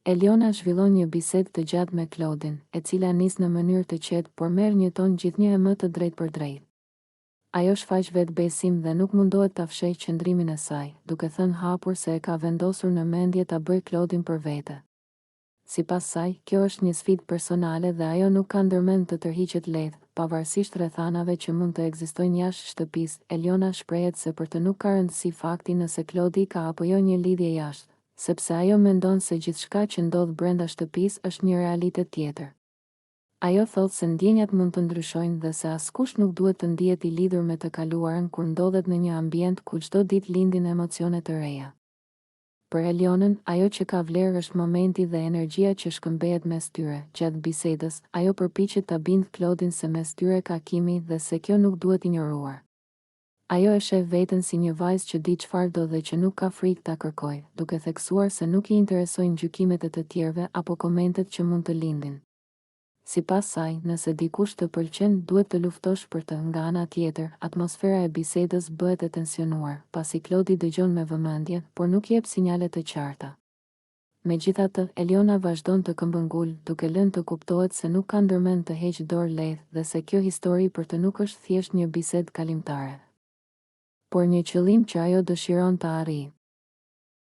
Eliona zhvillon një bisedë të gjatë me Claudin, e cila nis në mënyrë të qetë, por merr një ton gjithnjë e më të drejtë për drejtë. Ajo shfaq vetë besim dhe nuk mundohet ta fshehë qëndrimin e saj, duke thënë hapur se e ka vendosur në mendje ta bëjë Claudin për vete. Sipas saj, kjo është një sfidë personale dhe ajo nuk ka ndërmend të tërhiqet lehtë, pavarësisht rrethanave që mund të ekzistojnë jashtë shtëpisë. Eliona shprehet se për të nuk ka rëndësi fakti nëse Claudi ka apo jo një lidhje jashtë, sepse ajo mendon se gjithçka që ndodh brenda shtëpisë është një realitet tjetër. Ajo thotë se ndjenjat mund të ndryshojnë dhe se askush nuk duhet të ndihet i lidhur me të kaluarën kur ndodhet në një ambient ku çdo ditë lindin emocione të reja. Për Elionën, ajo që ka vlerë është momenti dhe energjia që shkëmbehet mes tyre. Gjatë bisedës, ajo përpiqet ta bindë Claudin se mes tyre ka kimi dhe se kjo nuk duhet injoruar. Ajo e sheh veten si një vajzë që di çfarë do dhe që nuk ka frikë ta kërkojë, duke theksuar se nuk i interesojnë gjykimet e të tjerëve apo komentet që mund të lindin. Sipas saj, nëse dikush të pëlqen, duhet të luftosh për të. Nga ana tjetër, atmosfera e bisedës bëhet e tensionuar, pasi Claudi dëgjon me vëmendje, por nuk jep sinjale të qarta. Megjithatë, Eliona vazhdon të këmbëngul, duke lënë të kuptohet se nuk ka ndërmend të heqë dorë lehtë dhe se kjo histori për të nuk është thjesht një bisedë kalimtare, por një qëllim që ajo dëshiron të arrijë.